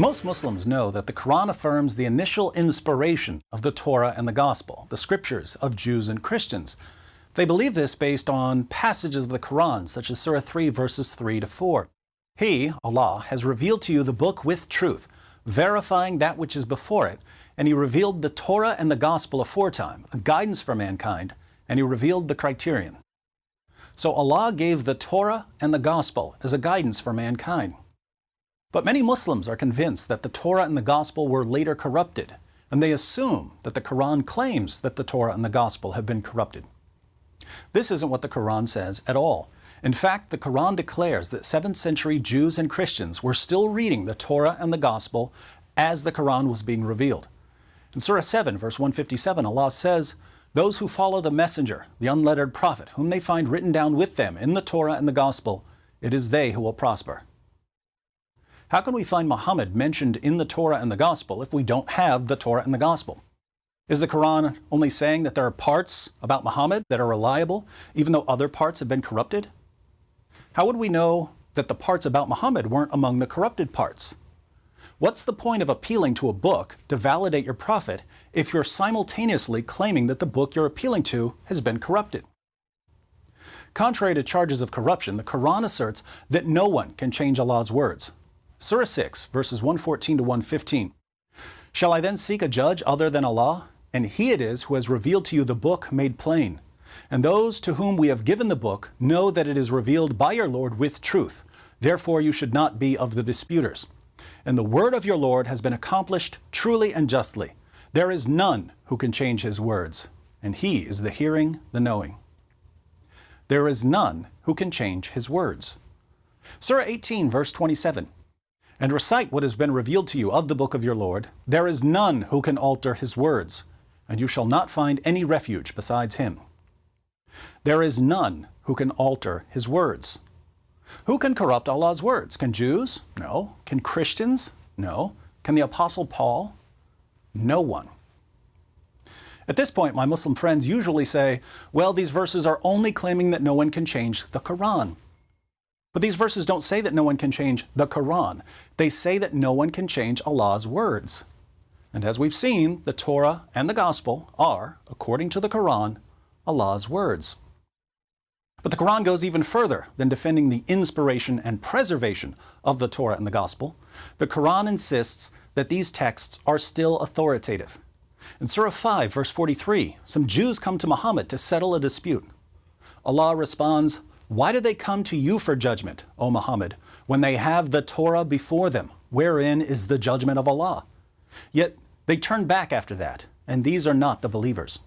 Most Muslims know that the Quran affirms the initial inspiration of the Torah and the Gospel, the scriptures of Jews and Christians. They believe this based on passages of the Quran, such as Surah 3, verses 3 to 4. He, Allah, has revealed to you the book with truth, verifying that which is before it, and He revealed the Torah and the Gospel aforetime, a guidance for mankind, and He revealed the criterion. So Allah gave the Torah and the Gospel as a guidance for mankind. But many Muslims are convinced that the Torah and the Gospel were later corrupted, and they assume that the Quran claims that the Torah and the Gospel have been corrupted. This isn't what the Quran says at all. In fact, the Quran declares that 7th century Jews and Christians were still reading the Torah and the Gospel as the Quran was being revealed. In Surah 7, verse 157, Allah says, "Those who follow the messenger, the unlettered prophet, whom they find written down with them in the Torah and the Gospel, it is they who will prosper." How can we find Muhammad mentioned in the Torah and the Gospel if we don't have the Torah and the Gospel? Is the Quran only saying that there are parts about Muhammad that are reliable, even though other parts have been corrupted? How would we know that the parts about Muhammad weren't among the corrupted parts? What's the point of appealing to a book to validate your prophet if you're simultaneously claiming that the book you're appealing to has been corrupted? Contrary to charges of corruption, the Quran asserts that no one can change Allah's words. Surah 6, verses 114 to 115. "Shall I then seek a judge other than Allah? And He it is who has revealed to you the book made plain. And those to whom we have given the book know that it is revealed by your Lord with truth. Therefore you should not be of the disputers. And the word of your Lord has been accomplished truly and justly. There is none who can change His words, and He is the hearing, the knowing." There is none who can change His words. Surah 18, verse 27. "And recite what has been revealed to you of the book of your Lord. There is none who can alter His words, and you shall not find any refuge besides Him." There is none who can alter His words. Who can corrupt Allah's words? Can Jews? No. Can Christians? No. Can the Apostle Paul? No one. At this point, my Muslim friends usually say, well, these verses are only claiming that no one can change the Quran. But these verses don't say that no one can change the Quran. They say that no one can change Allah's words. And as we've seen, the Torah and the Gospel are, according to the Quran, Allah's words. But the Quran goes even further than defending the inspiration and preservation of the Torah and the Gospel. The Quran insists that these texts are still authoritative. In Surah 5, verse 43, some Jews come to Muhammad to settle a dispute. Allah responds, "Why do they come to you for judgment, O Muhammad, when they have the Torah before them, wherein is the judgment of Allah? Yet they turn back after that, and these are not the believers."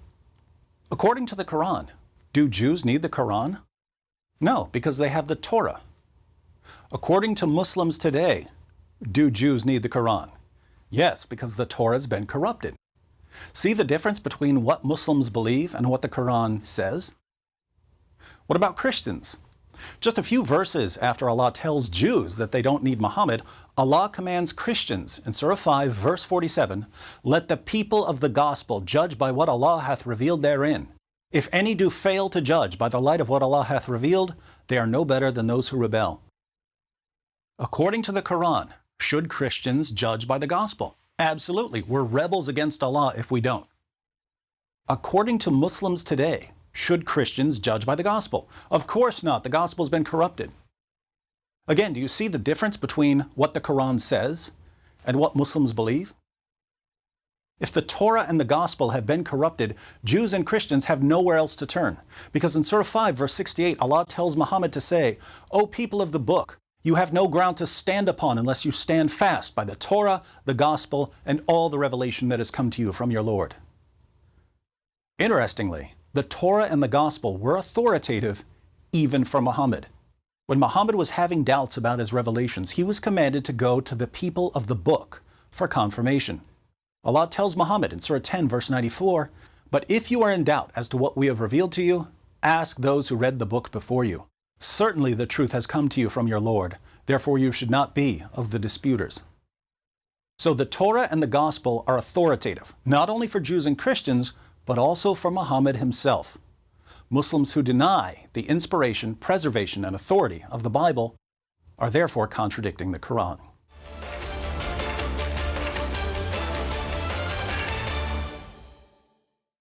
According to the Quran, do Jews need the Quran? No, because they have the Torah. According to Muslims today, do Jews need the Quran? Yes, because the Torah has been corrupted. See the difference between what Muslims believe and what the Quran says? What about Christians? Just a few verses after Allah tells Jews that they don't need Muhammad, Allah commands Christians in Surah 5, verse 47, "Let the people of the gospel judge by what Allah hath revealed therein. If any do fail to judge by the light of what Allah hath revealed, they are no better than those who rebel." According to the Quran, should Christians judge by the gospel? Absolutely. We're rebels against Allah if we don't. According to Muslims today, should Christians judge by the gospel? Of course not. The gospel's been corrupted. Again, do you see the difference between what the Quran says and what Muslims believe? If the Torah and the gospel have been corrupted, Jews and Christians have nowhere else to turn. Because in Surah 5, verse 68, Allah tells Muhammad to say, "O people of the book, you have no ground to stand upon unless you stand fast by the Torah, the gospel, and all the revelation that has come to you from your Lord." Interestingly, the Torah and the Gospel were authoritative even for Muhammad. When Muhammad was having doubts about his revelations, he was commanded to go to the people of the book for confirmation. Allah tells Muhammad in Surah 10, verse 94, "But if you are in doubt as to what we have revealed to you, ask those who read the book before you. Certainly the truth has come to you from your Lord. Therefore you should not be of the disputers." So the Torah and the Gospel are authoritative, not only for Jews and Christians, but also for Muhammad himself. Muslims who deny the inspiration, preservation, and authority of the Bible are therefore contradicting the Quran.